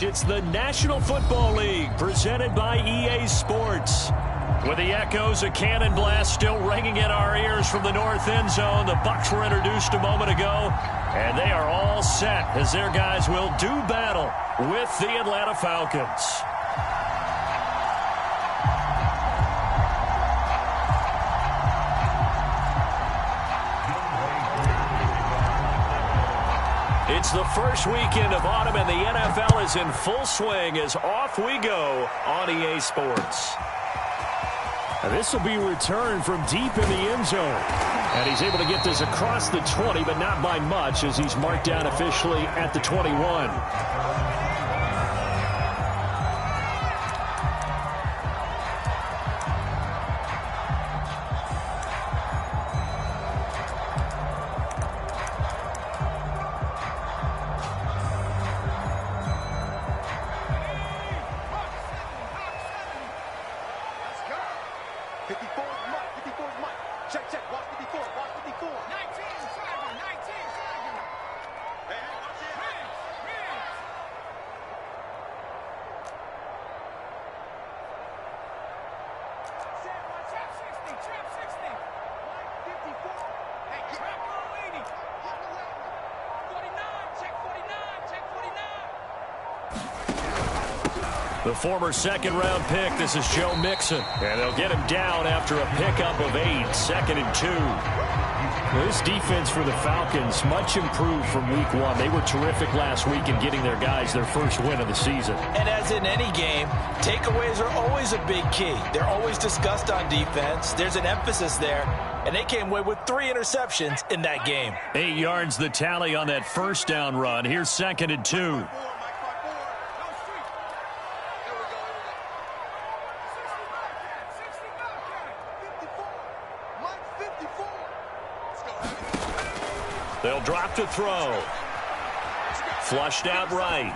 tonight, it's the National Football League presented by EA Sports. With the echoes of cannon blast still ringing in our ears from the north end zone, the Bucs were introduced a moment ago, and they are all set as their guys will do battle with the Atlanta Falcons. It's the first weekend of autumn, and the NFL is in full swing as off we go on EA Sports. This will be returned from deep in the end zone. And he's able to get this across the 20, but not by much, as he's marked down officially at the 21. The former second-round pick, this is Joe Mixon. And they'll get him down after a pickup of 8, 2nd and 2. Well, this defense for the Falcons, much improved from week 1. They were terrific last week in getting their guys their first win of the season. And as in any game, takeaways are always a big key. They're always discussed on defense. There's an emphasis there. And they came away with 3 interceptions in that game. 8 yards the tally on that first down run. Here's 2nd and 2. They'll drop to throw. Flushed out right.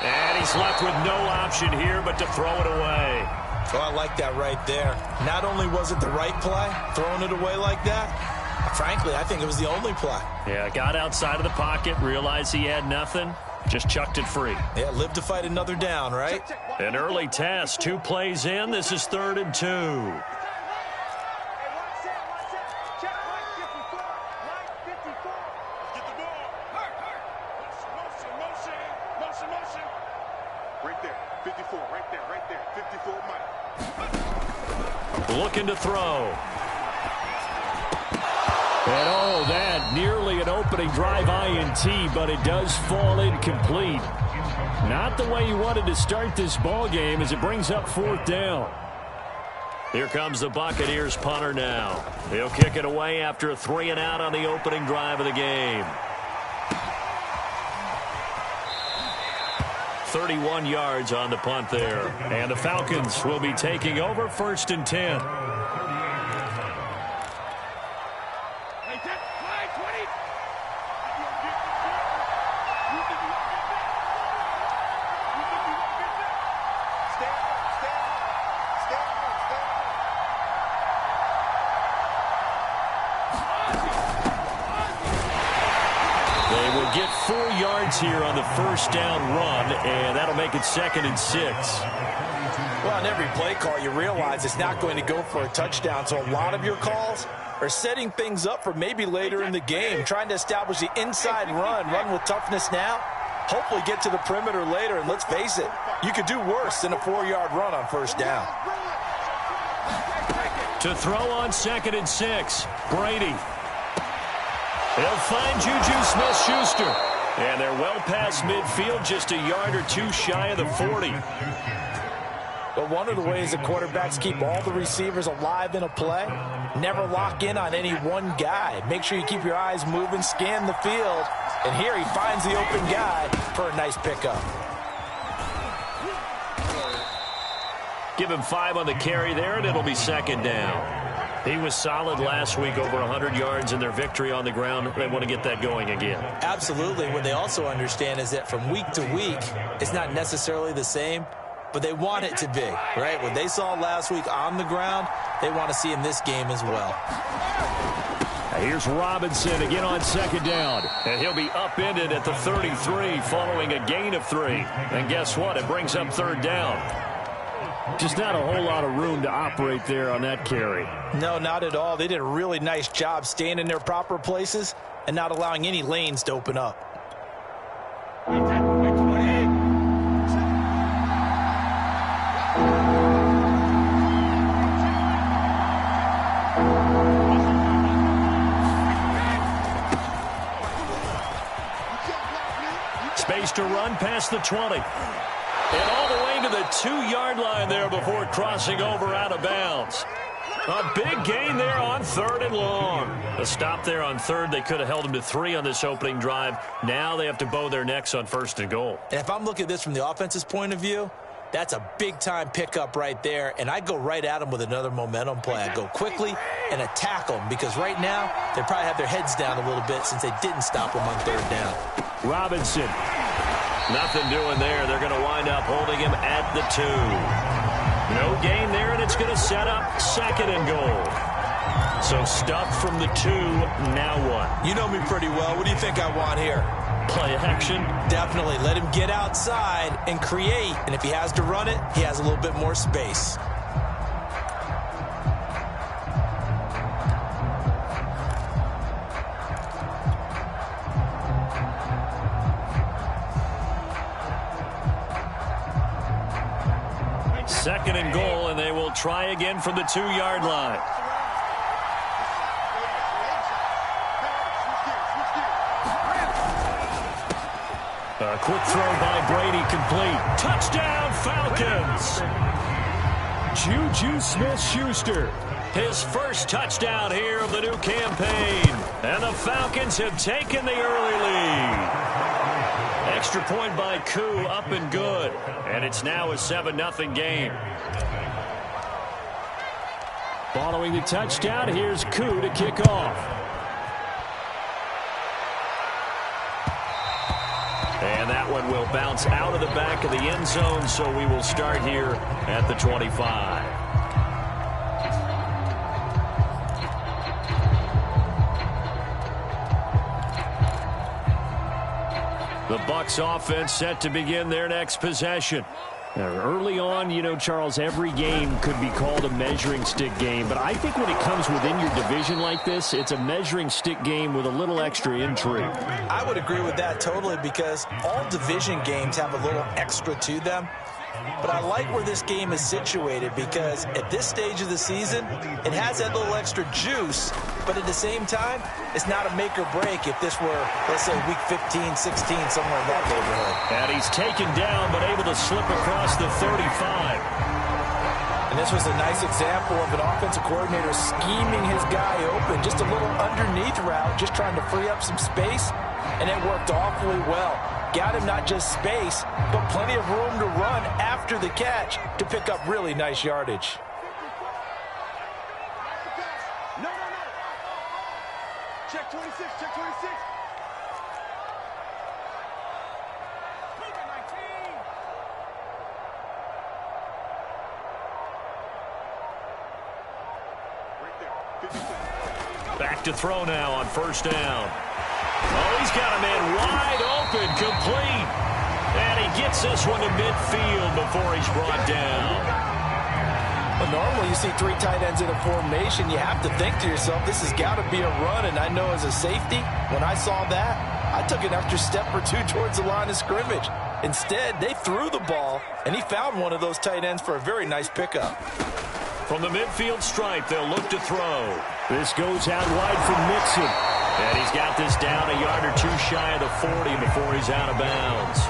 And he's left with no option here but to throw it away. Oh, I like that right there. Not only was it the right play, throwing it away like that, frankly, I think it was the only play. Yeah, got outside of the pocket, realized he had nothing, just chucked it free. Yeah, live to fight another down, right? An early test, 2 plays in. This is 3rd and 2. Looking to throw. And oh, that nearly an opening drive INT, but it does fall incomplete. Not the way you wanted to start this ball game as it brings up 4th down. Here comes the Buccaneers punter now. He'll kick it away after a 3 and out on the opening drive of the game. 31 yards on the punt there. And the Falcons will be taking over 1st and 10. Get 4 yards here on the first down run, and that'll make it 2nd and 6. Well, on every play call, you realize it's not going to go for a touchdown, so a lot of your calls are setting things up for maybe later in the game, trying to establish the inside run with toughness now, hopefully get to the perimeter later, and let's face it, you could do worse than a 4-yard run on first down. To throw on 2nd and 6, Brady. They'll find Juju Smith-Schuster. And they're well past midfield, just a yard or 2 shy of the 40. But one of the ways that quarterbacks keep all the receivers alive in a play, never lock in on any one guy. Make sure you keep your eyes moving, scan the field. And here he finds the open guy for a nice pickup. Give him 5 on the carry there, and it'll be 2nd down. He was solid last week, over 100 yards in their victory on the ground. They want to get that going again. Absolutely. What they also understand is that from week to week, it's not necessarily the same, but they want it to be, right? What they saw last week on the ground, they want to see in this game as well. Here's Robinson again on second down. And he'll be upended at the 33 following a gain of 3. And guess what? It brings up third down. Just not a whole lot of room to operate there on that carry. No, not at all. They did a really nice job staying in their proper places and not allowing any lanes to open up. Space to run past the 20. And all the way to the 2-yard line there before crossing over out of bounds. A big gain there on 3rd and long. A stop there on 3rd. They could have held them to 3 on this opening drive. Now they have to bow their necks on 1st and goal. And if I'm looking at this from the offense's point of view, that's a big-time pickup right there, and I go right at them with another momentum play. I go quickly and attack them because right now they probably have their heads down a little bit since they didn't stop them on 3rd down. Robinson. Nothing doing there. They're going to wind up holding him at the 2. No gain there, and it's going to set up 2nd and goal. So stuffed from the 2, now what? You know me pretty well. What do you think I want here? Play action? Definitely. Let him get outside and create. And if he has to run it, he has a little bit more space. Second and goal, and they will try again from the 2-yard line. A quick throw by Brady, complete. Touchdown, Falcons! Juju Smith-Schuster. His first touchdown here of the new campaign. And the Falcons have taken the early lead. Extra point by Koo, up and good. And it's now a 7-0 game. Following the touchdown, here's Koo to kick off. And that one will bounce out of the back of the end zone, so we will start here at the 25. The Bucs offense set to begin their next possession. Early on, you know, Charles, every game could be called a measuring stick game. But I think when it comes within your division like this, it's a measuring stick game with a little extra intrigue. I would agree with that totally because all division games have a little extra to them. But I like where this game is situated because at this stage of the season, it has that little extra juice, but at the same time, it's not a make or break if this were, let's say, week 15, 16, somewhere in that neighborhood. And he's taken down, but able to slip across the 35. And this was a nice example of an offensive coordinator scheming his guy open, just a little underneath route, just trying to free up some space, and it worked awfully well. Got him not just space, but plenty of room to run after the catch to pick up really nice yardage. No. Check 26, check 26. Back to throw now on 1st down. Oh, he's got a man wide open, complete. And he gets this one to midfield before he's brought down. Well, normally you see 3 tight ends in a formation. You have to think to yourself, this has got to be a run. And I know as a safety, when I saw that, I took an extra step or 2 towards the line of scrimmage. Instead, they threw the ball, and he found one of those tight ends for a very nice pickup. From the midfield stripe, they'll look to throw. This goes out wide for Mixon. And he's got this down a yard or 2 shy of the 40 before he's out of bounds.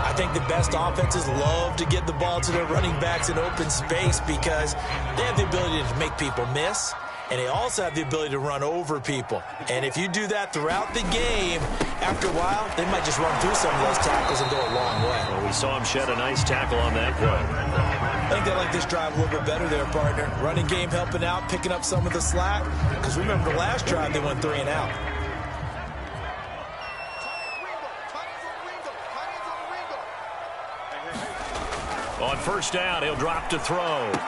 I think the best offenses love to get the ball to their running backs in open space because they have the ability to make people miss, and they also have the ability to run over people. And if you do that throughout the game, after a while, they might just run through some of those tackles and go a long way. Well, we saw him shed a nice tackle on that play. I think they like this drive a little bit better there, partner. Running game helping out, picking up some of the slack. Because remember the last drive, they went 3 and out. On 1st down, he'll drop to throw. And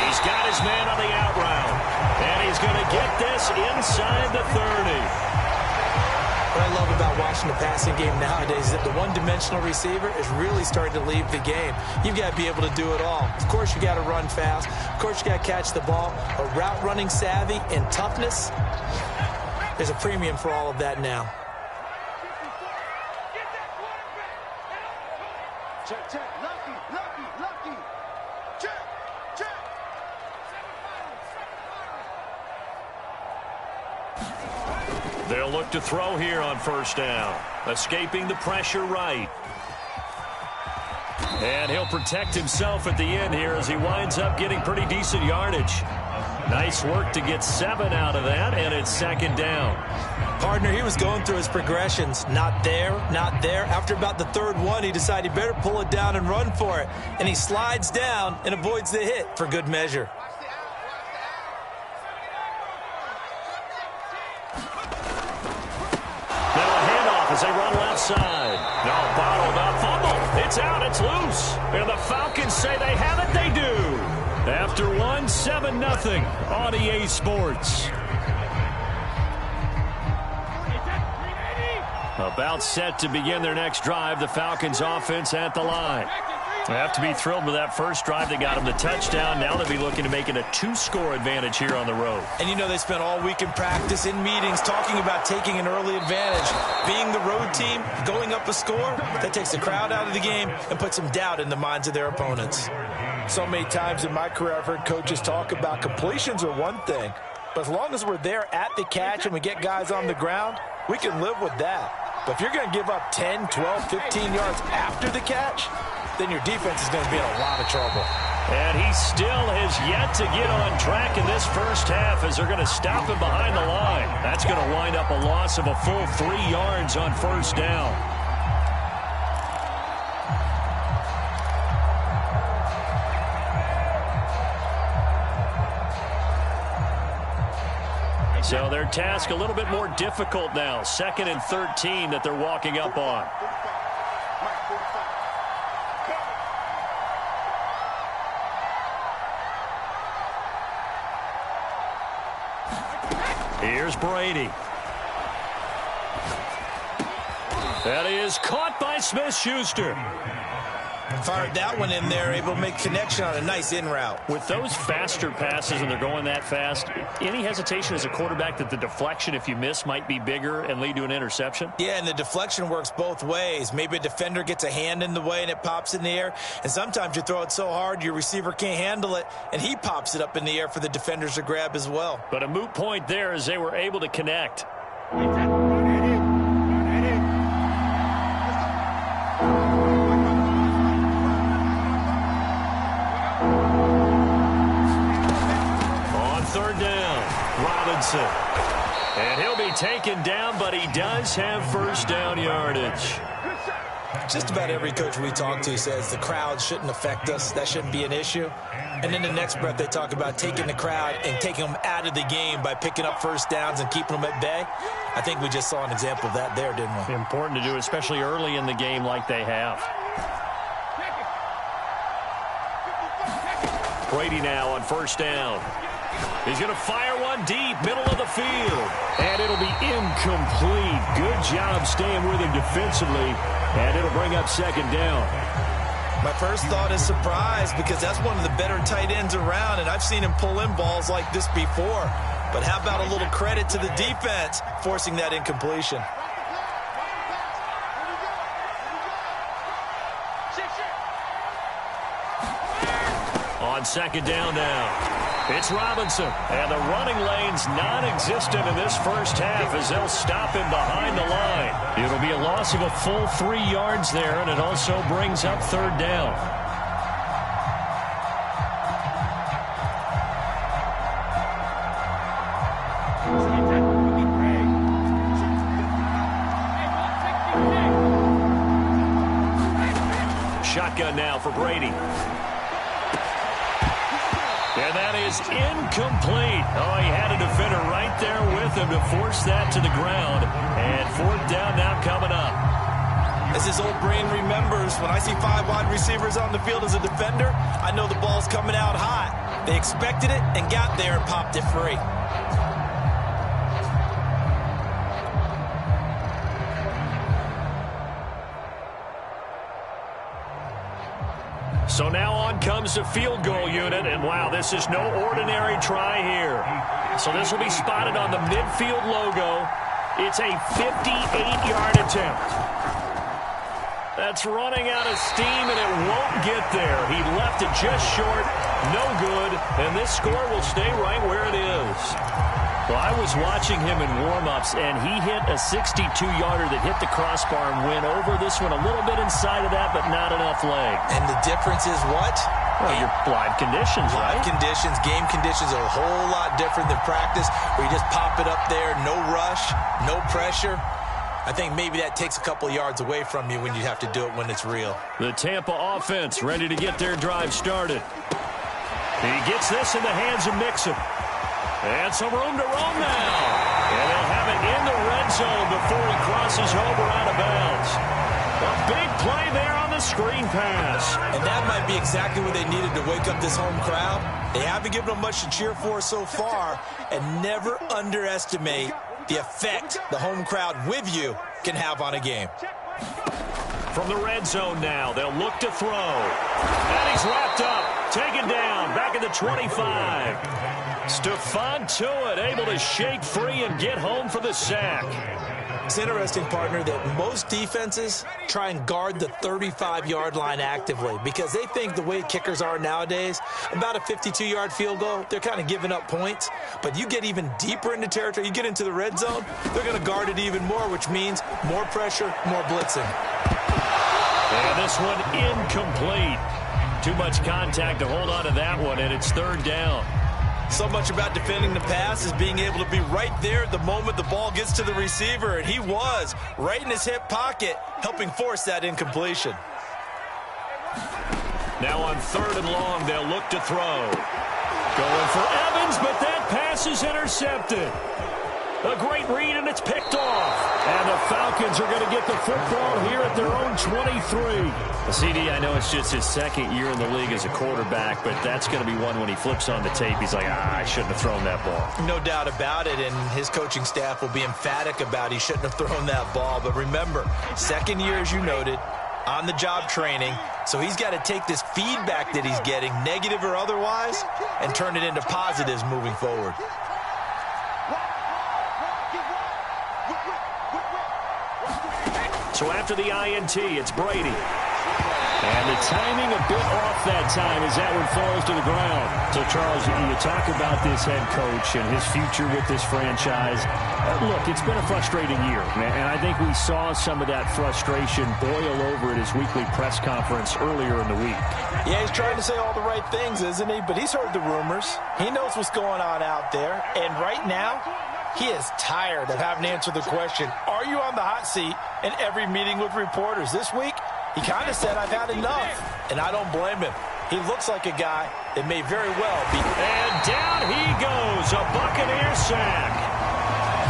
he's got his man on the out route. And he's going get this inside the 30. What I love about watching the passing game nowadays is that the one-dimensional receiver is really starting to leave the game. You've got to be able to do it all. Of course, you got to run fast. Of course, you got to catch the ball. But route running savvy and toughness, there's a premium for all of that now. Check, check. Lucky, lucky, lucky. Check, check. They'll look to throw here on first down. Escaping the pressure right. And he'll protect himself at the end here as he winds up getting pretty decent yardage. Nice work to get 7 out of that, and it's second down. Partner, he was going through his progressions. Not there, not there. After about the third one, he decided he better pull it down and run for it. And he slides down and avoids the hit for good measure. As they run left side. No, bottled up, fumble. It's out, it's loose. And the Falcons say they have it, they do. After one, 7-0 on EA Sports. About set to begin their next drive, the Falcons offense at the line. They have to be thrilled with that first drive that got them the touchdown. Now they'll be looking to make it a 2-score advantage here on the road. And you know they spent all week in practice, in meetings, talking about taking an early advantage. Being the road team, going up a score, that takes the crowd out of the game and puts some doubt in the minds of their opponents. So many times in my career, I've heard coaches talk about completions are one thing. But as long as we're there at the catch and we get guys on the ground, we can live with that. But if you're going to give up 10, 12, 15 yards after the catch, then your defense is going to be in a lot of trouble. And he still has yet to get on track in this first half as they're going to stop him behind the line. That's going to wind up a loss of a full 3 yards on first down. So their task a little bit more difficult now. 2nd and 13 that they're walking up on. Here's Brady. That is caught by Smith-Schuster. Fired that one in there, able to make connection on a nice in route. With those faster passes and they're going that fast, any hesitation as a quarterback that the deflection, if you miss, might be bigger and lead to an interception? Yeah, and the deflection works both ways. Maybe a defender gets a hand in the way and it pops in the air. And sometimes you throw it so hard your receiver can't handle it, and he pops it up in the air for the defenders to grab as well. But a moot point there as they were able to connect. Third down, Robinson. And he'll be taken down, but he does have first down yardage. Just about every coach we talk to says the crowd shouldn't affect us. That shouldn't be an issue. And in the next breath, they talk about taking the crowd and taking them out of the game by picking up first downs and keeping them at bay. I think we just saw an example of that there, didn't we? Important to do, especially early in the game like they have. Brady now on first down. He's going to fire one deep, middle of the field. And it'll be incomplete. Good job staying with him defensively. And it'll bring up second down. My first thought is surprise, because that's one of the better tight ends around, and I've seen him pull in balls like this before. But how about a little credit to the defense forcing that incompletion? On second down now. It's Robinson, and the running lane's non-existent in this first half as they'll stop him behind the line. It'll be a loss of a full 3 yards there, and it also brings up third down. Shotgun now for Brady. And that is incomplete. Oh, he had a defender right there with him to force that to the ground. And fourth down now coming up. As his old brain remembers, when I see 5 wide receivers on the field as a defender, I know the ball's coming out hot. They expected it and got there and popped it free. comes the field goal unit, and wow, this is no ordinary try here. So this will be spotted on the midfield logo. It's a 58-yard attempt. That's running out of steam, and it won't get there. He left it just short, no good, and this score will stay right where it is. Well, I was watching him in warm-ups, and he hit a 62-yarder that hit the crossbar and went over this one a little bit inside of that, but not enough leg. And the difference is what? Well, your live conditions, right? Live conditions, game conditions are a whole lot different than practice, where you just pop it up there, no rush, no pressure. I think maybe that takes a couple yards away from you when you have to do it when it's real. The Tampa offense ready to get their drive started. He gets this in the hands of Mixon. And some room to roam now. And they'll have it in the red zone before he crosses over out of bounds. A big play there on the screen pass. And that might be exactly what they needed to wake up this home crowd. They haven't given them much to cheer for so far. And never underestimate the effect the home crowd with you can have on a game. From the red zone now, they'll look to throw. And he's wrapped up, taken down, back at the 25. Stephon Tuitt able to shake free and get home for the sack. It's interesting, partner, that most defenses try and guard the 35-yard line actively because they think the way kickers are nowadays, about a 52-yard field goal, they're kind of giving up points. But you get even deeper into territory, you get into the red zone, they're going to guard it even more, which means more pressure, more blitzing. And this one incomplete. Too much contact to hold on to that one, and it's third down. So much about defending the pass is being able to be right there at the moment the ball gets to the receiver, and he was right in his hip pocket, helping force that incompletion. Now on third and long, they'll look to throw. Going for Evans, but that pass is intercepted. A great read, and it's picked off. And the Falcons are going to get the football here at their own 23. CD, I know it's just his second year in the league as a quarterback, but that's going to be one when he flips on the tape. He's like, I shouldn't have thrown that ball. No doubt about it, and his coaching staff will be emphatic about he shouldn't have thrown that ball. But remember, second year, as you noted, on-the-job training, so he's got to take this feedback that he's getting, negative or otherwise, and turn it into positives moving forward. So after the INT, it's Brady. And the timing a bit off that time as that one falls to the ground. So, Charles, you talk about this head coach and his future with this franchise. Look, it's been a frustrating year, and I think we saw some of that frustration boil over at his weekly press conference earlier in the week. Yeah, he's trying to say all the right things, isn't he? But he's heard the rumors. He knows what's going on out there. And right now, he is tired of having to answer the question, are you on the hot seat in every meeting with reporters? This week, he kind of said, I've had enough. And I don't blame him. He looks like a guy that may very well be. And down he goes, a Buccaneer sack.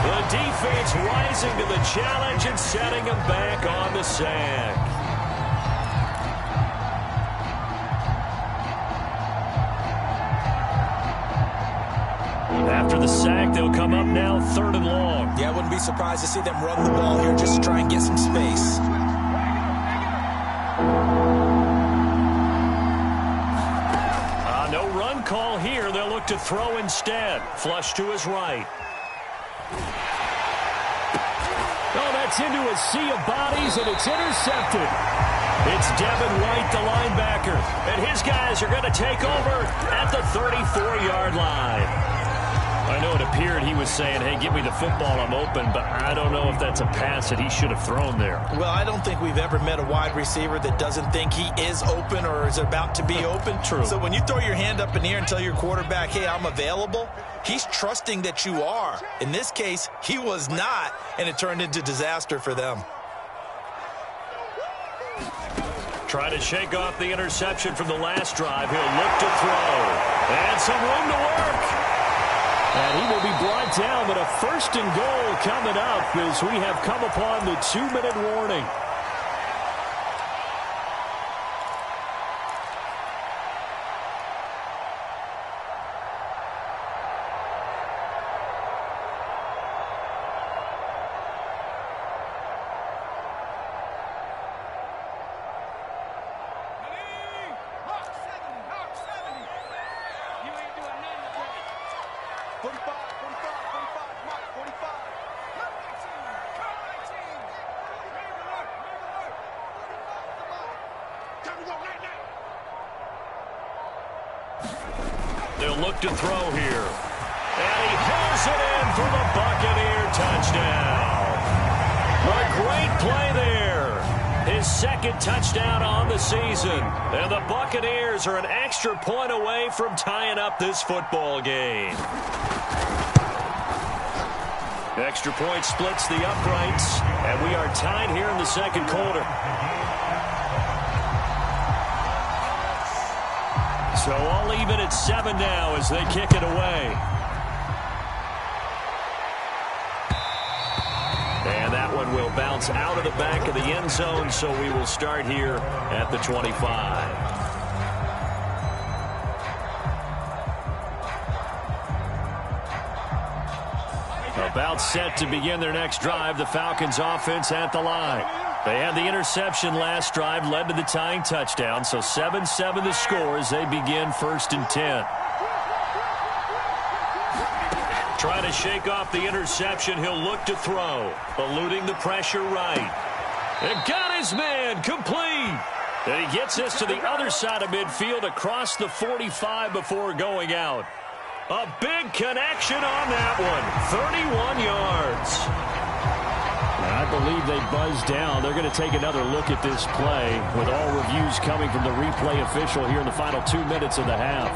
The defense rising to the challenge and setting him back on the sack. After the sack, they'll come up now third and long. Yeah, I wouldn't be surprised to see them run the ball here just to try and get some space. No run call here. They'll look to throw instead. Flush to his right. Oh, that's into a sea of bodies, and it's intercepted. It's Devin White, the linebacker, and his guys are going to take over at the 34-yard line. I know it appeared he was saying, hey, give me the football, I'm open, but I don't know if that's a pass that he should have thrown there. Well, I don't think we've ever met a wide receiver that doesn't think he is open or is about to be open. True. So when you throw your hand up in the air and tell your quarterback, hey, I'm available, he's trusting that you are. In this case, he was not, and it turned into disaster for them. Try to shake off the interception from the last drive. He'll look to throw. And some room to work. And he will be brought down, but a first and goal coming up as we have come upon the 2-minute warning. They'll look to throw here. And he hauls it in for the Buccaneer touchdown. What a great play there. His second touchdown on the season. And the Buccaneers are an extra point away from tying up this football game. Extra point splits the uprights. And we are tied here in the second quarter. So all even at 7 now as they kick it away. And that one will bounce out of the back of the end zone, so we will start here at the 25. About set to begin their next drive, the Falcons offense at the line. They had the interception last drive, led to the tying touchdown, so 7-7 the score as they begin 1st and 10. Trying to shake off the interception, he'll look to throw, eluding the pressure right. And got his man, complete. And he gets us to the other side of midfield across the 45 before going out. A big connection on that one, 31 yards. I believe they buzzed down. They're going to take another look at this play with all reviews coming from the replay official here in the final 2 minutes of the half.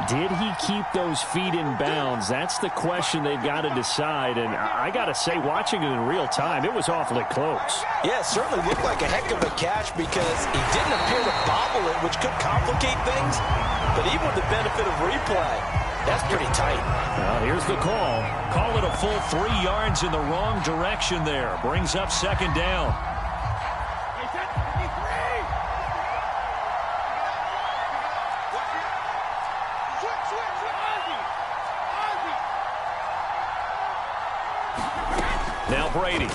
Did he keep those feet in bounds? That's the question they've got to decide. And I got to say, watching it in real time, it was awfully close. Yeah, it certainly looked like a heck of a catch because he didn't appear to bobble it, which could complicate things. But even with the benefit of replay, that's pretty tight. Well, here's the call. Call it a full 3 yards in the wrong direction there. Brings up 2nd down. Now Brady.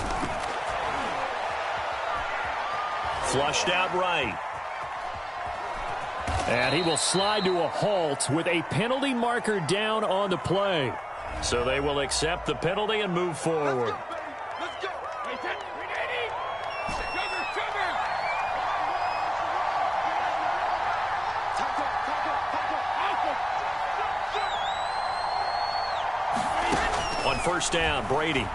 Flushed out right. And he will slide to a halt with a penalty marker down on the play. So they will accept the penalty and move forward. Let's go. On 1st down, Brady.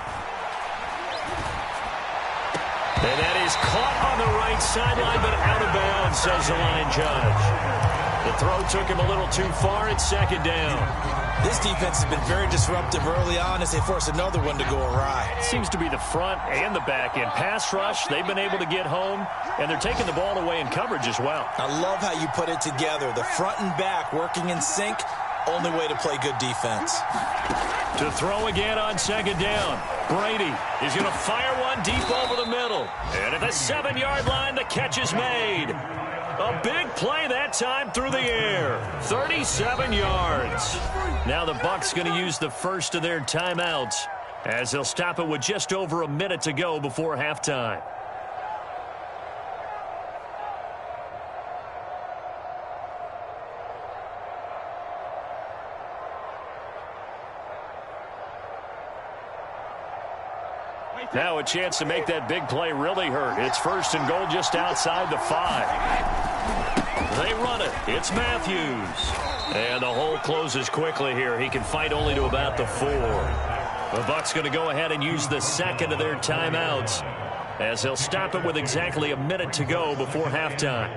And that is caught on the right sideline, but out of bounds, says the line judge. The throw took him a little too far at 2nd down. This defense has been very disruptive early on as they force another one to go awry. Seems to be the front and the back end. Pass rush, they've been able to get home, and they're taking the ball away in coverage as well. I love how you put it together. The front and back working in sync, only way to play good defense. To throw again on 2nd down. Brady is going to fire one deep over the middle. And at the 7-yard line, the catch is made. A big play that time through the air. 37 yards. Now the Bucs going to use the first of their timeouts as they'll stop it with just over a minute to go before halftime. Now a chance to make that big play really hurt. It's 1st and goal just outside the 5. They run it. It's Matthews. And the hole closes quickly here. He can fight only to about the 4. The Bucs going to go ahead and use the 2nd of their timeouts as they'll stop it with exactly a minute to go before halftime.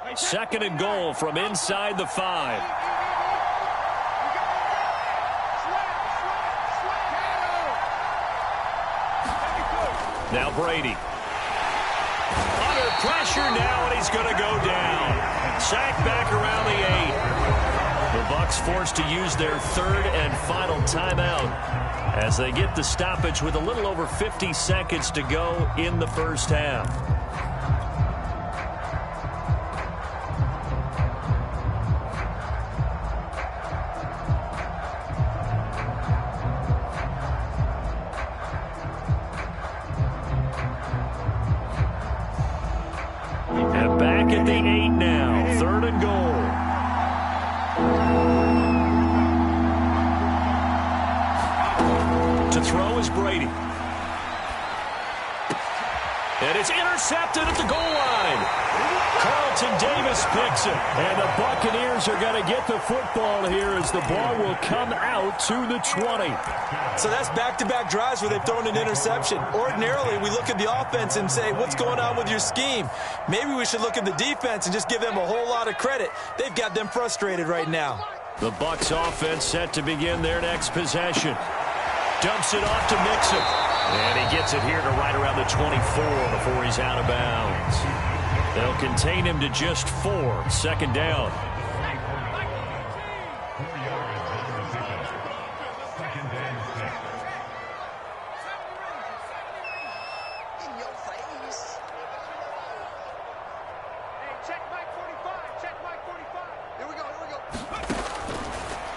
2nd and goal from inside the 5. Now Brady. Under pressure now, and he's going to go down. Sacked back around the 8. The Bucs forced to use their 3rd and final timeout as they get the stoppage with a little over 50 seconds to go in the 1st half. Back at the 8 now. 3rd And it's intercepted at the goal line. Carlton Davis picks it. And the Buccaneers are going to get the football here as the ball will come out to the 20. So that's back-to-back drives where they've thrown an interception. Ordinarily, we look at the offense and say, what's going on with your scheme? Maybe we should look at the defense and just give them a whole lot of credit. They've got them frustrated right now. The Bucs offense set to begin their next possession. Dumps it off to Mixon. And he gets it here to right around the 24 before he's out of bounds. They'll contain him to just 4. Second down.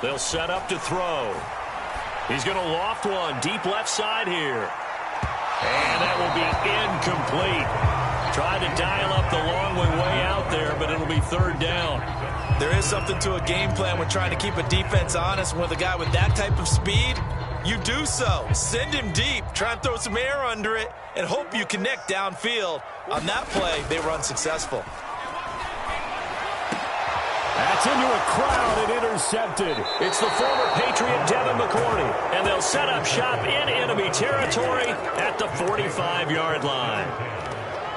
They'll set up to throw. He's going to loft one deep left side here. And that will be incomplete. Tried to dial up the long way out there, but it'll be third down. There is something to a game plan when trying to keep a defense honest. With a guy with that type of speed, you do so. Send him deep. Try and throw some air under it and hope you connect downfield. On that play, they were unsuccessful. That's into a crowd and intercepted. It's the former Patriot Devin McCourty. And they'll set up shop in enemy territory at the 45-yard line.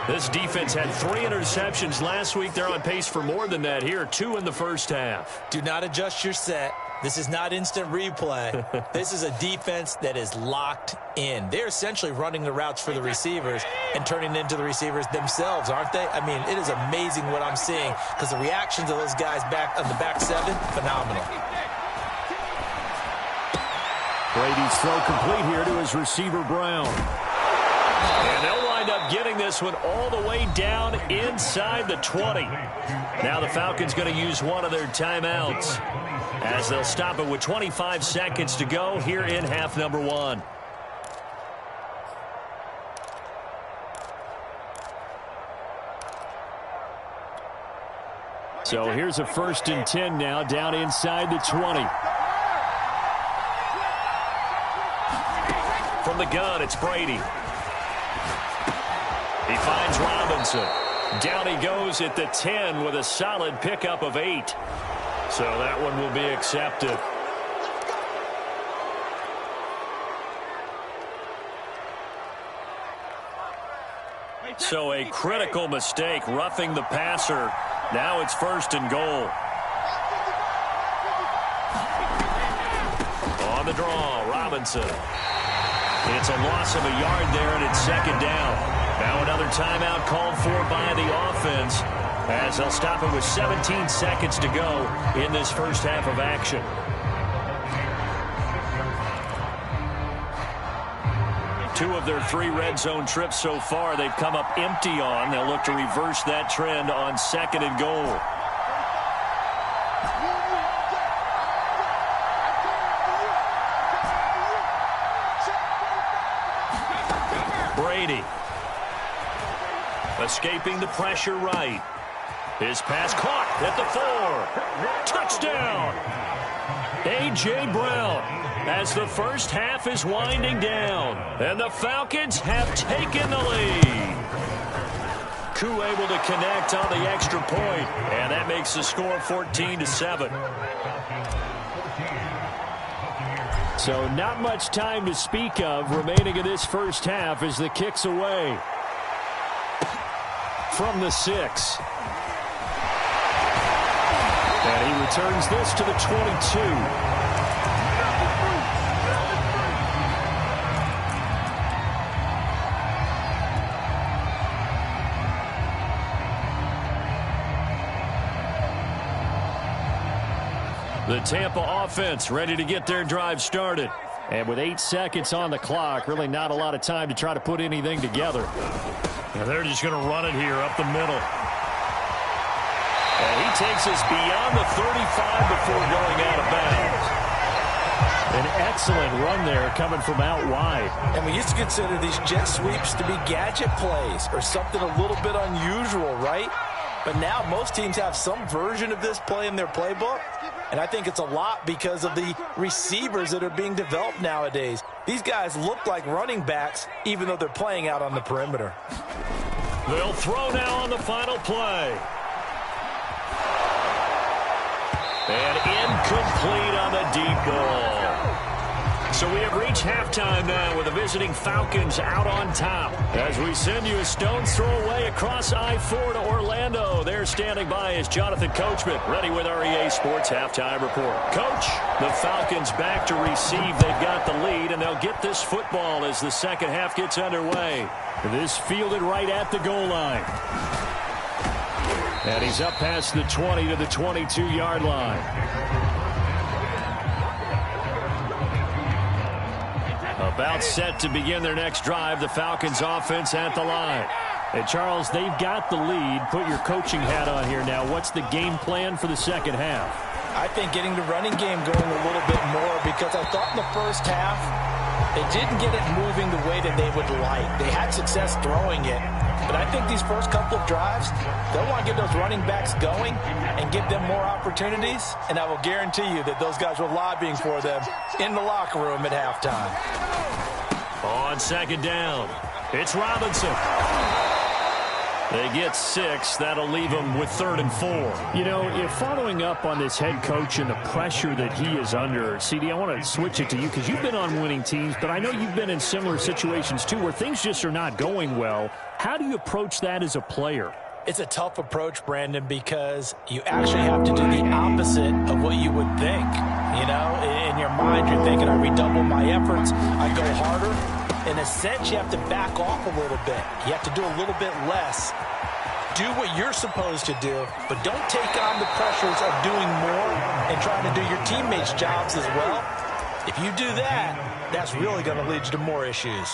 This defense had 3 interceptions last week. They're on pace for more than that here. 2 in the first half. Do not adjust your set. This is not instant replay. This is a defense that is locked in. They're essentially running the routes for the receivers and turning into the receivers themselves, aren't they? I mean, it is amazing what I'm seeing because the reactions of those guys back on the back 7, phenomenal. Brady's throw complete here to his receiver, Brown. And they'll wind up getting this one all the way down inside the 20. Now the Falcons going to use one of their timeouts as they'll stop it with 25 seconds to go here in half number 1. So here's a 1st and 10 now down inside the 20. From the gun, it's Brady. He finds Robinson. Down he goes at the 10 with a solid pickup of 8. So that one will be accepted. So a critical mistake, roughing the passer. Now it's 1st and goal. On the draw, Robinson. It's a loss of a yard there, and it's 2nd down. Now another timeout called for by the offense as they'll stop it with 17 seconds to go in this first half of action. Two of their 3 red zone trips so far they've come up empty on. They'll look to reverse that trend on 2nd and goal. Brady. Escaping the pressure right. His pass caught at the 4. Touchdown. A.J. Brown as the first half is winding down. And the Falcons have taken the lead. Koo able to connect on the extra point. And that makes the score 14-7. So not much time to speak of remaining in this first half as the kick's away. From the 6. And he returns this to the 22. The Tampa offense ready to get their drive started. And with 8 seconds on the clock, really not a lot of time to try to put anything together. And they're just going to run it here up the middle. And he takes us beyond the 35 before going out of bounds. An excellent run there coming from out wide. And we used to consider these jet sweeps to be gadget plays or something a little bit unusual, right? But now most teams have some version of this play in their playbook. And I think it's a lot because of the receivers that are being developed nowadays. These guys look like running backs even though they're playing out on the perimeter. They'll throw now on the final play. And incomplete on the deep ball. So we have reached halftime now with the visiting Falcons out on top. As we send you a stone's throw away across I-4 to Orlando. There standing by is Jonathan Coachman, ready with our EA Sports Halftime Report. Coach, the Falcons back to receive. They've got the lead, and they'll get this football as the second half gets underway. This fielded right at the goal line. And he's up past the 20 to the 22-yard line. About set to begin their next drive. The Falcons offense at the line. And Charles, they've got the lead. Put your coaching hat on here now. What's the game plan for the second half? I think getting the running game going a little bit more, because I thought in the first half they didn't get it moving the way that they would like. They had success throwing it. But I think these first couple of drives, they'll want to get those running backs going and give them more opportunities. And I will guarantee you that those guys were lobbying for them in the locker room at halftime. On second down, it's Robinson. They get 6. That'll leave them with 3rd and 4. You know, if following up on this head coach and the pressure that he is under, CD, I want to switch it to you because you've been on winning teams, but I know you've been in similar situations too where things just are not going well. How do you approach that as a player? It's a tough approach, Brandon, because you actually have to do the opposite of what you would think. You know, in your mind, you're thinking, I redouble my efforts, I go harder. In a sense, you have to back off a little bit. You have to do a little bit less. Do what you're supposed to do, but don't take on the pressures of doing more and trying to do your teammates' jobs as well. If you do that, that's really going to lead you to more issues.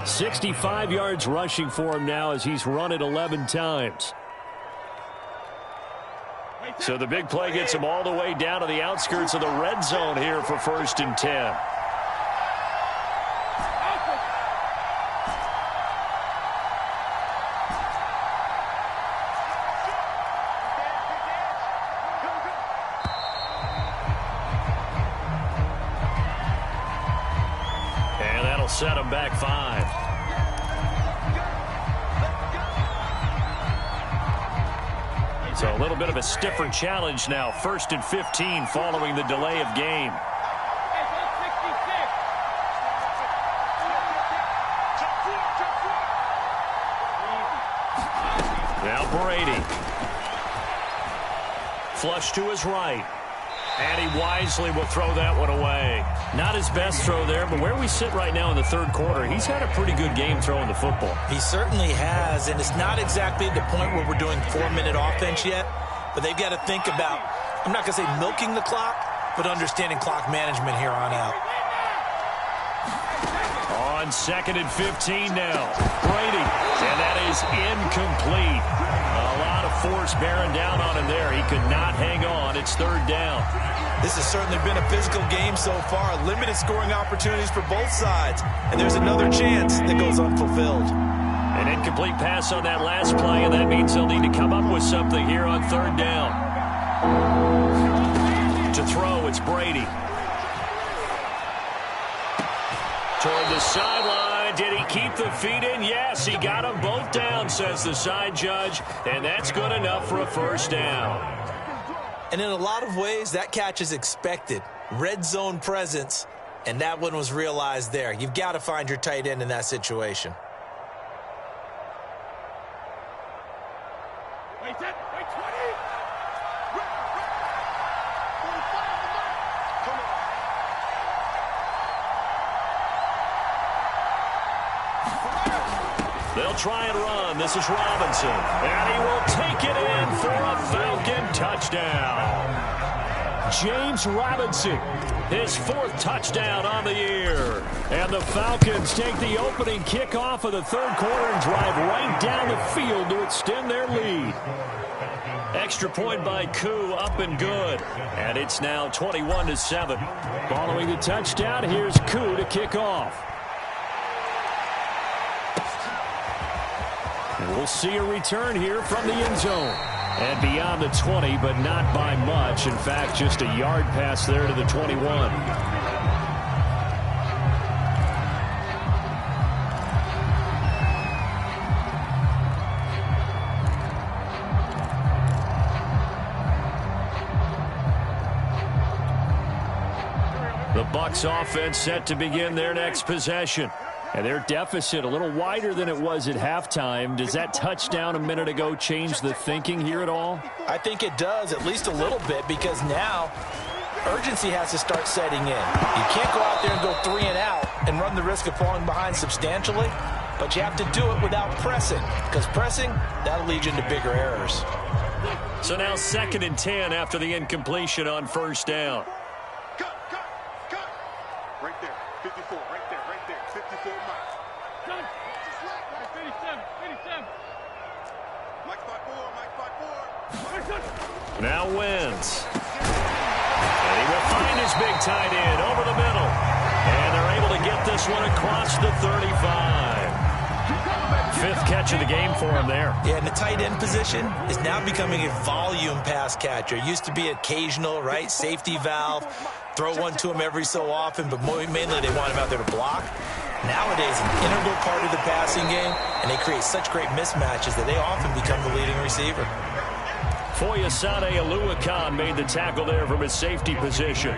65 yards rushing for him now as he's run it 11 times. So the big play gets him all the way down to the outskirts of the red zone here for 1st and 10. Set him back 5. So a little bit of a stiffer challenge now. 1st and 15 following the delay of game. Now Brady. Flush to his right. And he wisely will throw that one away. Not his best throw there, but where we sit right now in the 3rd quarter, he's had a pretty good game throwing the football. He certainly has, and it's not exactly the point where we're doing 4-minute offense yet, but they've got to think about, I'm not going to say milking the clock, but understanding clock management here on out. On 2nd and 15 now. Brady, and that is incomplete. A lot of force bearing down on him there. He could not hang on. It's 3rd down. This has certainly been a physical game so far. Limited scoring opportunities for both sides. And there's another chance that goes unfulfilled. An incomplete pass on that last play, and that means they'll need to come up with something here on 3rd down. To throw, it's Brady. Toward the sideline. Did he keep the feet in? Yes, he got them both down, says the side judge. And that's good enough for a 1st down. And in a lot of ways, that catch is expected. Red zone presence, and that one was realized there. You've got to find your tight end in that situation. Wait 20. They'll try and run. This is Robinson. And he will take it in for a Falcon touchdown. James Robinson, his 4th touchdown on the year. And the Falcons take the opening kickoff of the 3rd quarter and drive right down the field to extend their lead. Extra point by Koo, up and good. And it's now 21-7. Following the touchdown, here's Koo to kick off. And we'll see a return here from the end zone. And beyond the 20, but not by much. In fact, just a yard pass there to the 21. The Bucs offense set to begin their next possession. And their deficit a little wider than it was at halftime. Does that touchdown a minute ago change the thinking here at all? I think it does, at least a little bit, because now urgency has to start setting in. You can't go out there and go 3 and out and run the risk of falling behind substantially, but you have to do it without pressing, because pressing, that'll lead you into bigger errors. So now 2nd and 10 after the incompletion on first down. Cut. Right there. 54. Right there. 54 Mike. Cut. 87. Mike 5-4. Now wins. And he will find his big tight end over the middle. And they're able to get this one across the 35. 5th catch of the game for him there. Yeah, and the tight end position is now becoming a volume pass catcher. It used to be occasional, right? Safety valve. Throw one to him every so often, but mainly they want him out there to block. Nowadays, an integral part of the passing game, and they create such great mismatches that they often become the leading receiver. Foyesade Oluwakan made the tackle there from his safety position.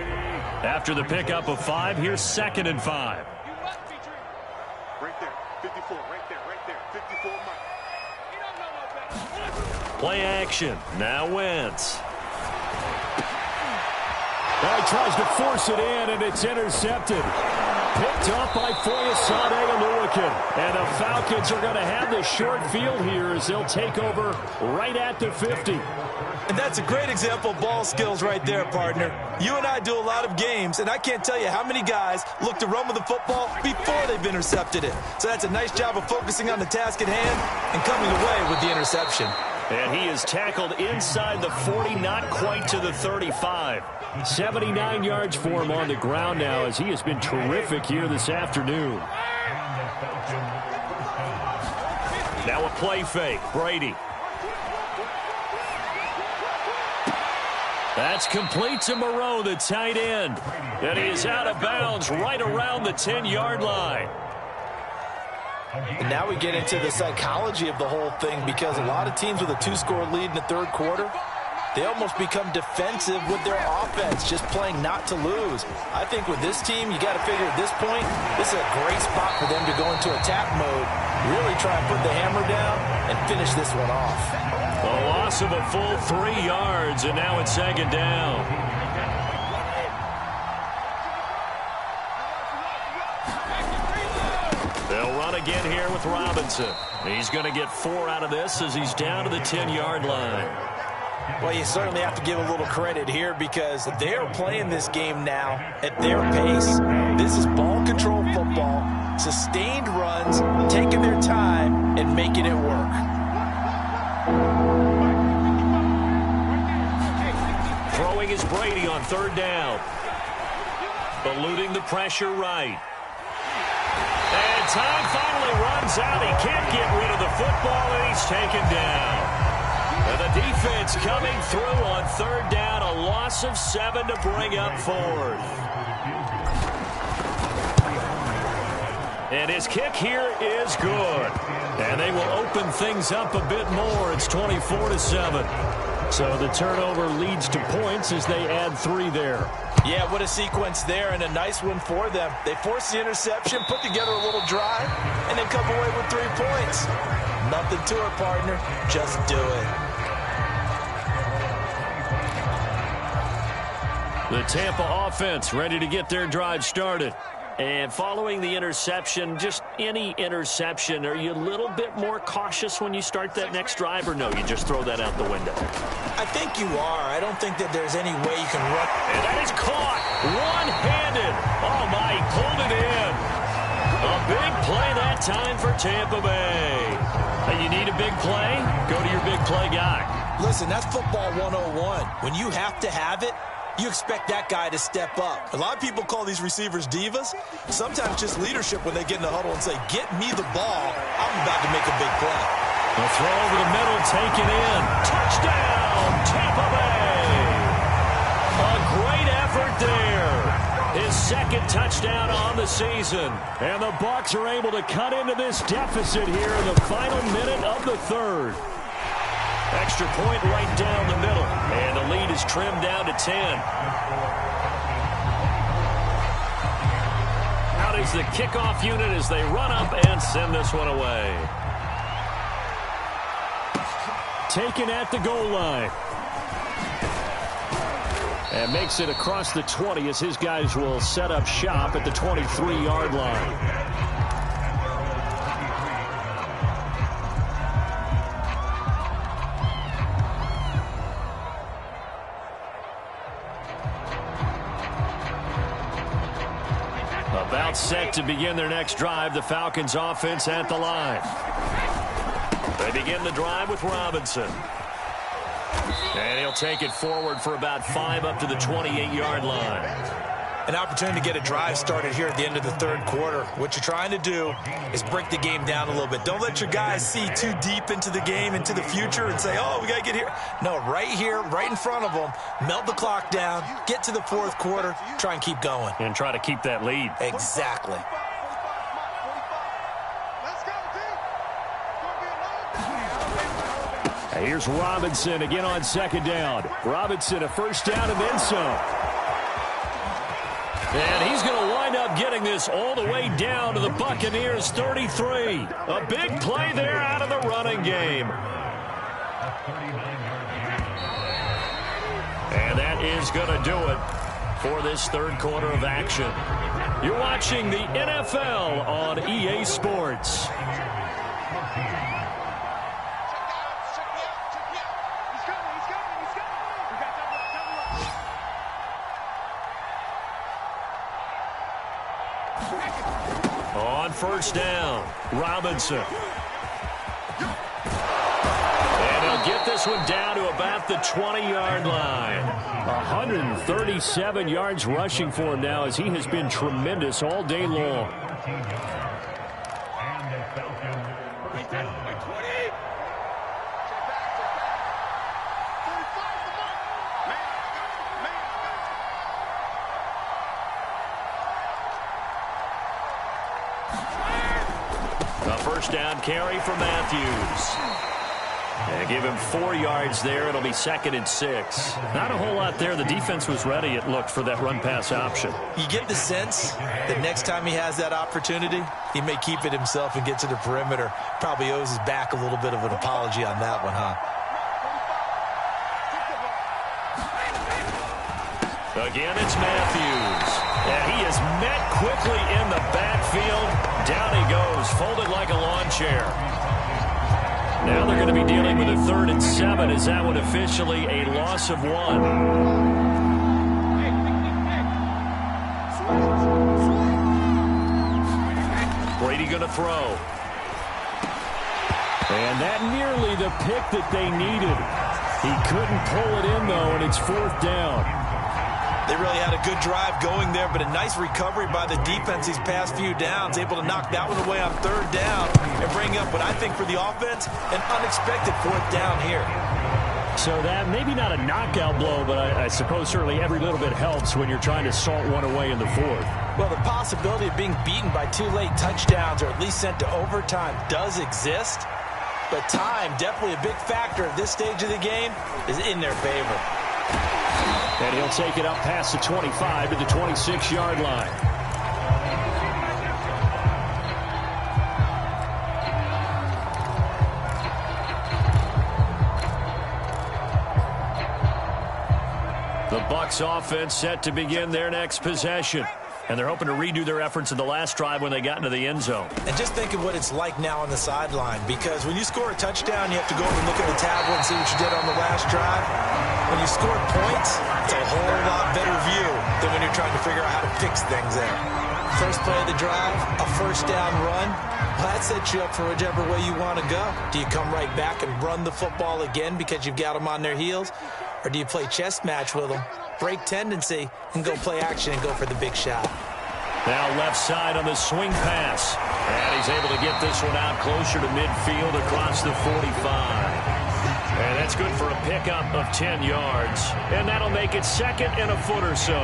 After the pickup of 5, here's 2nd and 5. Right there. 54. Right there. 54 Mike. Play action. Now Wentz. He tries to force it in, and it's intercepted. Picked up by Foyesade Oluwakan. And the Falcons are going to have the short field here as they'll take over right at the 50. And that's a great example of ball skills right there, partner. You and I do a lot of games, and I can't tell you how many guys look to run with the football before they've intercepted it. So that's a nice job of focusing on the task at hand and coming away with the interception. And he is tackled inside the 40, not quite to the 35. 79 yards for him on the ground now as he has been terrific here this afternoon. Now a play fake. Brady. That's complete to Moreau, the tight end. And he is out of bounds right around the 10-yard line. And now we get into the psychology of the whole thing, because a lot of teams with a 2-score lead in the third quarter, they almost become defensive with their offense, just playing not to lose. I think with this team, you got to figure at this point, this is a great spot for them to go into attack mode, really try and put the hammer down and finish this one off. A loss of a full 3 yards, and now it's 2nd down. They'll run again here with Robinson. He's going to get 4 out of this as he's down to the 10-yard line. Well, you certainly have to give a little credit here, because they're playing this game now at their pace. This is ball control football, sustained runs, taking their time and making it work. Throwing is Brady on 3rd down. Eluding the pressure right. And time finally runs out. He can't get rid of the football, and he's taken down. And the defense coming through on 3rd down. A loss of 7 to bring up 4th. And his kick here is good. And they will open things up a bit more. It's 24-7. So the turnover leads to points as they add 3 there. Yeah, what a sequence there, and a nice one for them. They forced the interception, put together a little drive, and then come away with 3 points. Nothing to it, partner. Just do it. The Tampa offense ready to get their drive started. And following the interception, just any interception, are you a little bit more cautious when you start that next drive, or no, you just throw that out the window? I think you are. I don't think that there's any way you can run. And that is caught one-handed. Oh, my, he pulled it in. A big play that time for Tampa Bay. Hey, you need a big play? Go to your big play guy. Listen, that's football 101. When you have to have it, you expect that guy to step up. A lot of people call these receivers divas. Sometimes just leadership when they get in the huddle and say, get me the ball. I'm about to make a big play. The throw over the middle, taken in. Touchdown, Tampa Bay. A great effort there. His 2nd touchdown on the season. And the Bucs are able to cut into this deficit here in the final minute of the 3rd. Extra point right down the middle. And the lead is trimmed down to 10. out as the kickoff unit as they run up and send this one away. Taken at the goal line. And makes it across the 20 as his guys will set up shop at the 23-yard line. About set to begin their next drive, the Falcons offense at the line. They begin the drive with Robinson. And he'll take it forward for about 5 up to the 28-yard line. An opportunity to get a drive started here at the end of the third quarter. What you're trying to do is break the game down a little bit. Don't let your guys see too deep into the game, into the future, and say, oh, we got to get here. No, right here, right in front of them, melt the clock down, get to the fourth quarter, try and keep going. And try to keep that lead. Exactly. Here's Robinson again on second down. Robinson, a first down and then some. And he's going to wind up getting this all the way down to the Buccaneers' 33. A big play there out of the running game. And that is going to do it for this third quarter of action. You're watching the NFL on EA Sports. On first down, Robinson. And he'll get this one down to about the 20-yard line. 137 yards rushing for him now as he has been tremendous all day long. Down carry for Matthews. And give him 4 yards there. It'll be 2nd and 6. Not a whole lot there. The defense was ready, it looked, for that run-pass option. You get the sense that next time he has that opportunity, he may keep it himself and get to the perimeter. Probably owes his back a little bit of an apology on that one, huh? Again, it's Matthews. And he is met quickly in the backfield. Down he goes, folded like a lawn chair. Now they're going to be dealing with a 3rd and 7 as that one officially a loss of 1. Brady going to throw. And that nearly the pick that they needed. He couldn't pull it in, though, and it's 4th down. They really had a good drive going there, but a nice recovery by the defense these past few downs, able to knock that one away on 3rd down and bring up what I think for the offense, an unexpected 4th down here. So that maybe not a knockout blow, but I suppose certainly every little bit helps when you're trying to salt one away in the 4th. Well, the possibility of being beaten by 2 late touchdowns or at least sent to overtime does exist, but time, definitely a big factor at this stage of the game, is in their favor. And he'll take it up past the 25 to the 26-yard line. The Bucs offense set to begin their next possession. And they're hoping to redo their efforts in the last drive when they got into the end zone. And just think of what it's like now on the sideline, because when you score a touchdown, you have to go over and look at the tablet and see what you did on the last drive. When you score points, it's a whole lot better view than when you're trying to figure out how to fix things there. First play of the drive, a first down run. Well, that sets you up for whichever way you want to go. Do you come right back and run the football again because you've got them on their heels? Or do you play chess match with them, break tendency, and go play action and go for the big shot? Now left side on the swing pass. And he's able to get this one out closer to midfield across the 45. And that's good for a pickup of 10 yards. And that'll make it 2nd and a foot or so.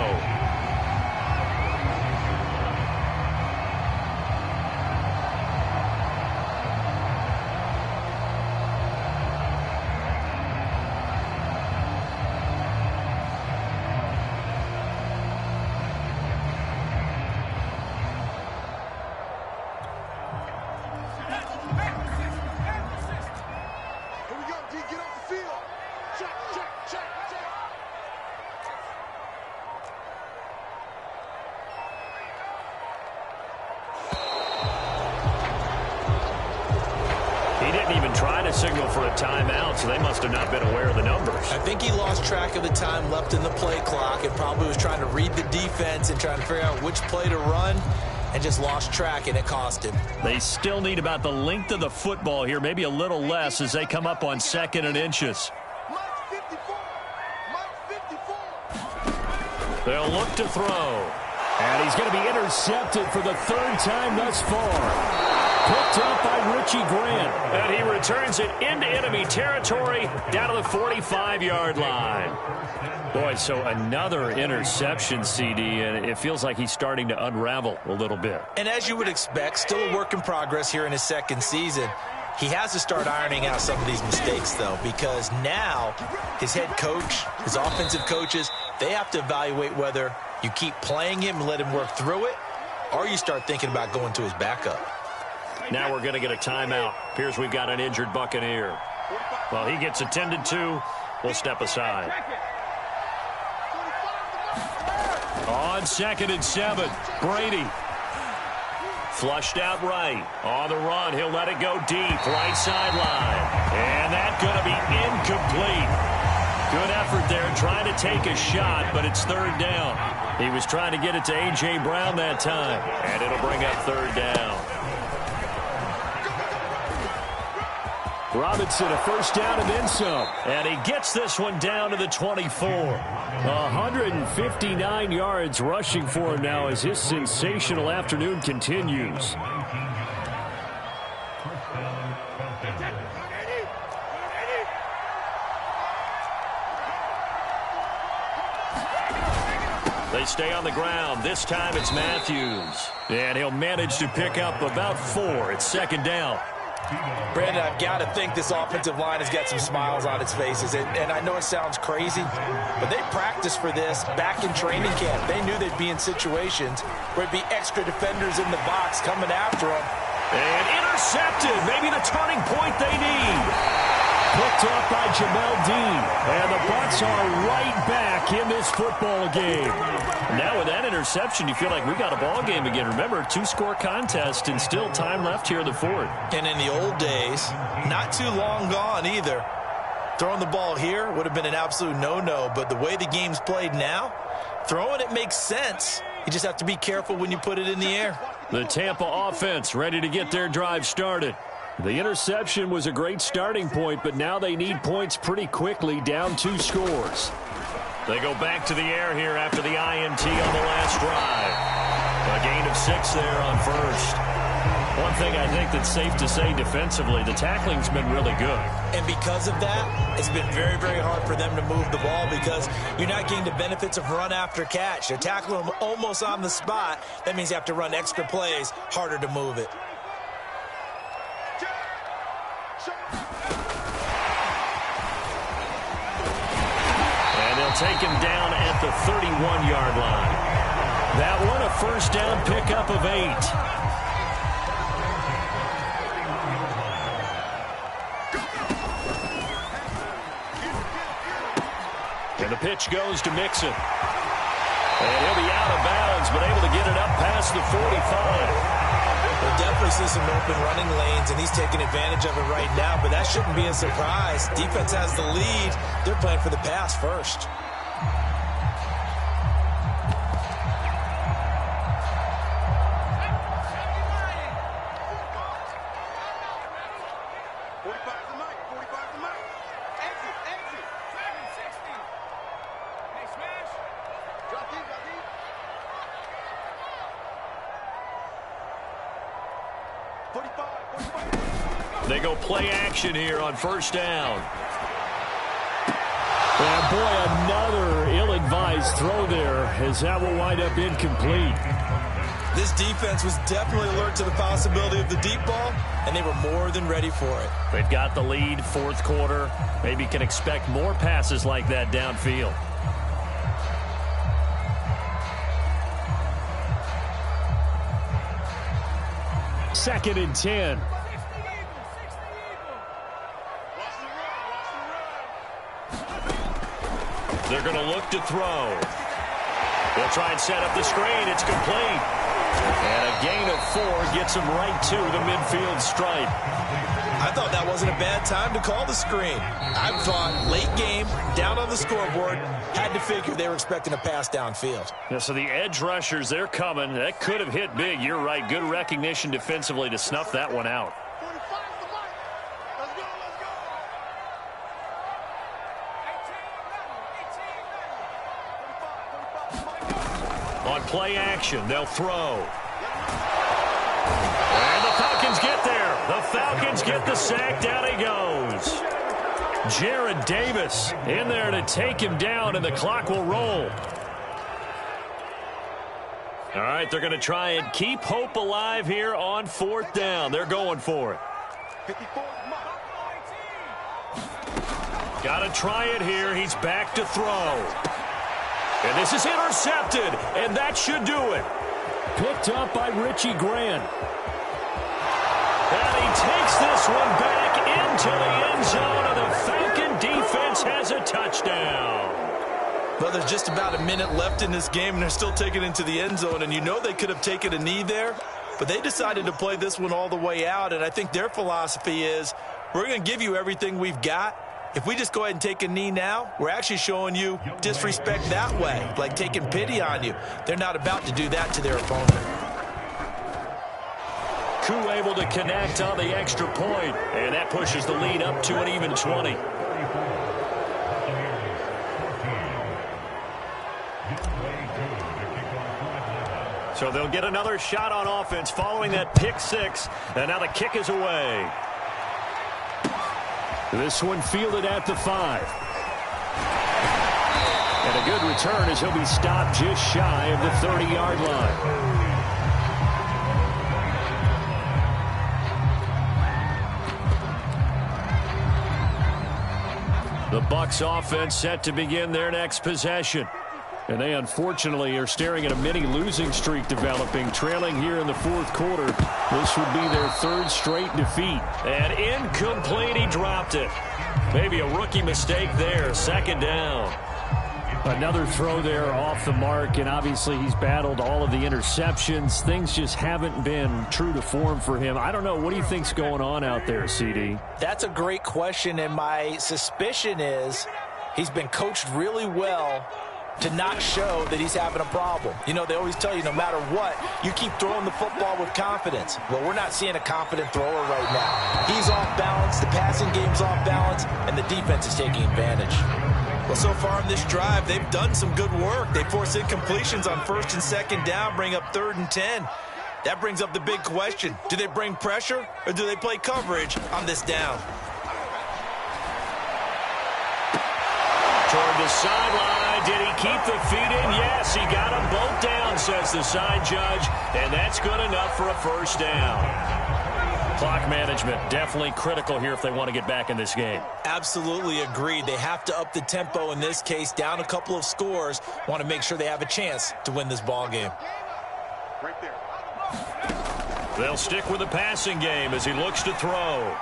signal for a timeout, so they must have not been aware of the numbers. I think he lost track of the time left in the play clock and probably was trying to read the defense and trying to figure out which play to run and just lost track, and it cost him. They still need about the length of the football here, maybe a little less as they come up on 2nd and inches. They'll look to throw. And he's going to be intercepted for the 3rd time thus far. Picked up by Richie Grant. And he returns it into enemy territory down to the 45-yard line. Boy, so another interception, CD, and it feels like he's starting to unravel a little bit. And as you would expect, still a work in progress here in his 2nd season. He has to start ironing out some of these mistakes, though, because now his head coach, his offensive coaches, they have to evaluate whether you keep playing him and let him work through it, or you start thinking about going to his backup. Now we're going to get a timeout. Appears we've got an injured Buccaneer. Well, he gets attended to. We'll step aside. On 2nd and 7, Brady. Flushed out right. On the run, he'll let it go deep. Right sideline. And that's going to be incomplete. Good effort there trying to take a shot, but it's 3rd down. He was trying to get it to A.J. Brown that time, and it'll bring up 3rd down. Robinson, a 1st down and then some. And he gets this one down to the 24. 159 yards rushing for him now as his sensational afternoon continues. They stay on the ground. This time it's Matthews. And he'll manage to pick up about 4. It's 2nd down. Brandon, I've got to think this offensive line has got some smiles on its faces. And I know it sounds crazy, but they practiced for this back in training camp. They knew they'd be in situations where it'd be extra defenders in the box coming after them. And intercepted. Maybe the turning point they need. Picked up by Jamel Dean. And the Bucs are right back in this football game. Now with that interception, you feel like we got a ball game again. Remember, 2-score contest and still time left here in the 4th. And in the old days, not too long gone either, throwing the ball here would have been an absolute no-no. But the way the game's played now, throwing it makes sense. You just have to be careful when you put it in the air. The Tampa offense ready to get their drive started. The interception was a great starting point, but now they need points pretty quickly, down 2 scores. They go back to the air here after the INT on the last drive. A gain of 6 there on 1st. One thing I think that's safe to say defensively, the tackling's been really good. And because of that, it's been very, very hard for them to move the ball because you're not getting the benefits of run after catch. They're tackling them almost on the spot. That means you have to run extra plays, harder to move it. Take him down at the 31-yard line. That one, a 1st down pickup of 8. And the pitch goes to Mixon. And he'll be out of bounds, but able to get it up past the 45. We'll definitely see some open running lanes, and he's taking advantage of it right now, but that shouldn't be a surprise. Defense has the lead. They're playing for the pass first. They go play action here on 1st down. And boy, another ill-advised throw there as that will wind up incomplete. This defense was definitely alert to the possibility of the deep ball, and they were more than ready for it. They've got the lead, 4th quarter. Maybe can expect more passes like that downfield. Second and 10. They're going to look to throw. They'll try and set up the screen. It's complete. And a gain of 4 gets them right to the midfield stripe. I thought that wasn't a bad time to call the screen. I thought late game, down on the scoreboard, had to figure they were expecting a pass downfield. Yeah, so the edge rushers, they're coming. That could have hit big. You're right. Good recognition defensively to snuff that one out. On play action, they'll throw. And the Falcons get there. The Falcons get the sack. Down he goes. Jared Davis in there to take him down, and the clock will roll. All right, they're going to try and keep hope alive here on 4th down. They're going for it. Got to try it here. He's back to throw. And this is intercepted, and that should do it. Picked up by Richie Grant. And he takes this one back into the end zone, and the Falcon defense has a touchdown. Well, there's just about a minute left in this game, and they're still taking it into the end zone, and you know they could have taken a knee there, but they decided to play this one all the way out, and I think their philosophy is, we're going to give you everything we've got. If we just go ahead and take a knee now, we're actually showing you disrespect that way, like taking pity on you. They're not about to do that to their opponent. Koo able to connect on the extra point, and that pushes the lead up to an even 20. So they'll get another shot on offense following that pick six, and now the kick is away. This one fielded at the 5. And a good return as he'll be stopped just shy of the 30-yard line. The Bucs offense set to begin their next possession. And they unfortunately are staring at a mini losing streak developing, trailing here in the 4th quarter. This would be their 3rd straight defeat. And incomplete, he dropped it. Maybe a rookie mistake there, 2nd down. Another throw there off the mark, and obviously he's battled all of the interceptions. Things just haven't been true to form for him. I don't know. What do you think's going on out there, CD? That's a great question, and my suspicion is he's been coached really well to not show that he's having a problem. You know, they always tell you no matter what, you keep throwing the football with confidence. Well, we're not seeing a confident thrower right now. He's off balance, the passing game's off balance, and the defense is taking advantage. Well, so far in this drive, they've done some good work. They force incompletions on 1st and 2nd down, bring up 3rd and 10. That brings up the big question. Do they bring pressure, or do they play coverage on this down? Toward the sideline. Did he keep the feet in? Yes, he got them both down, says the side judge, and that's good enough for a 1st down. Clock management definitely critical here if they want to get back in this game. Absolutely agreed. They have to up the tempo in this case, down a couple of scores, want to make sure they have a chance to win this ball game. Right there. They'll stick with the passing game as he looks to throw.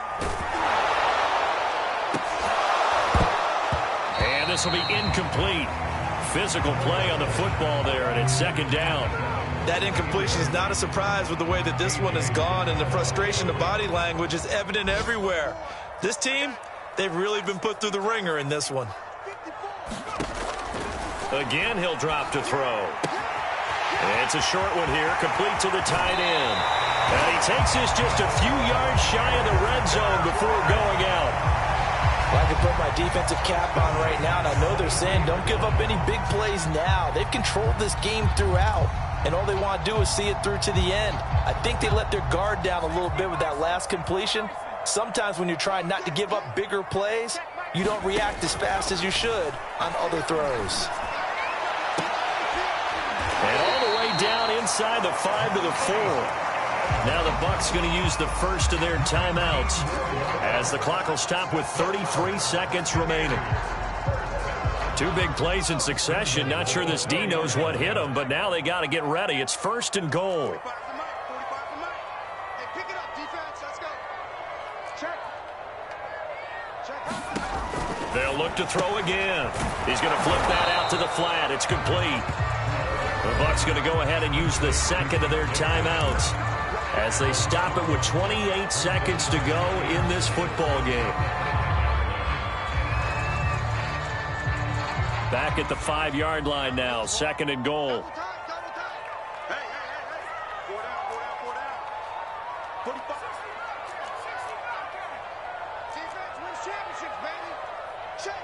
And this will be incomplete. Physical play on the football there, and it's 2nd down. That incompletion is not a surprise with the way that this one has gone, and the frustration of body language is evident everywhere. This team, they've really been put through the ringer in this one. Again, he'll drop to throw. And it's a short one here, complete to the tight end. And he takes this just a few yards shy of the red zone before going out. Well, I can put my defensive cap on right now, and I know they're saying don't give up any big plays now. They've controlled this game throughout, and all they want to do is see it through to the end. I think they let their guard down a little bit with that last completion. Sometimes when you're trying not to give up bigger plays, you don't react as fast as you should on other throws. And all the way down inside the 5 to the 4. Now the Bucs going to use the first of their timeouts as the clock will stop with 33 seconds remaining. 2 big plays in succession. Not sure this D knows what hit him, but now they got to get ready. It's 1st and goal. They'll look to throw again. He's going to flip that out to the flat. It's complete. The Bucs going to go ahead and use the 2nd of their timeouts. as they stop it with 28 seconds to go in this football game. Back at the 5-yard line now, 2nd and goal. Hey. 4 down. 45. Defense wins championships, baby. Check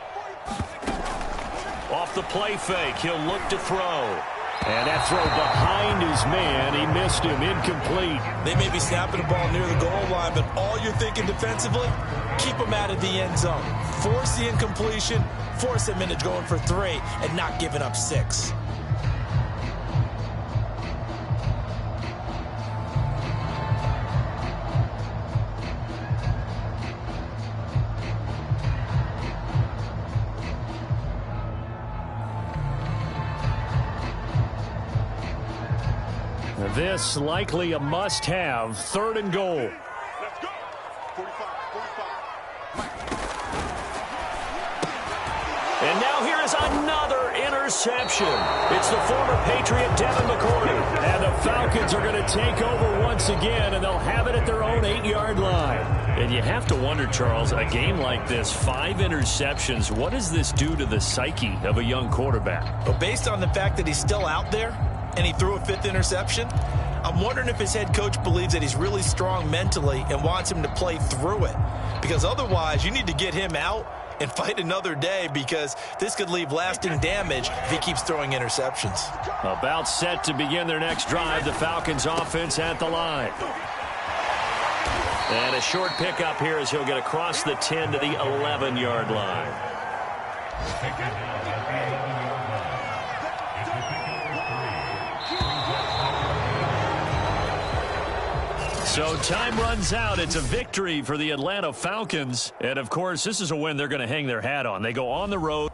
45. Off the play fake, he'll look to throw. And that throw behind his man, he missed him, incomplete. They may be snapping the ball near the goal line, but all you're thinking defensively, keep them out of the end zone. Force the incompletion, force them into going for 3, and not giving up 6. This likely a must-have, 3rd and goal. Let's go. 45. And now here is another interception. It's the former Patriot Devin McCourty. And the Falcons are going to take over once again, and they'll have it at their own 8-yard line. And you have to wonder, Charles, a game like this, 5 interceptions, what does this do to the psyche of a young quarterback? But based on the fact that he's still out there, and he threw a 5th interception, I'm wondering if his head coach believes that he's really strong mentally and wants him to play through it. Because otherwise, you need to get him out and fight another day, because this could leave lasting damage if he keeps throwing interceptions. About set to begin their next drive, the Falcons offense at the line. And a short pickup here as he'll get across the 10 to the 11-yard line. So time runs out. It's a victory for the Atlanta Falcons. And, of course, this is a win they're going to hang their hat on. They go on the road.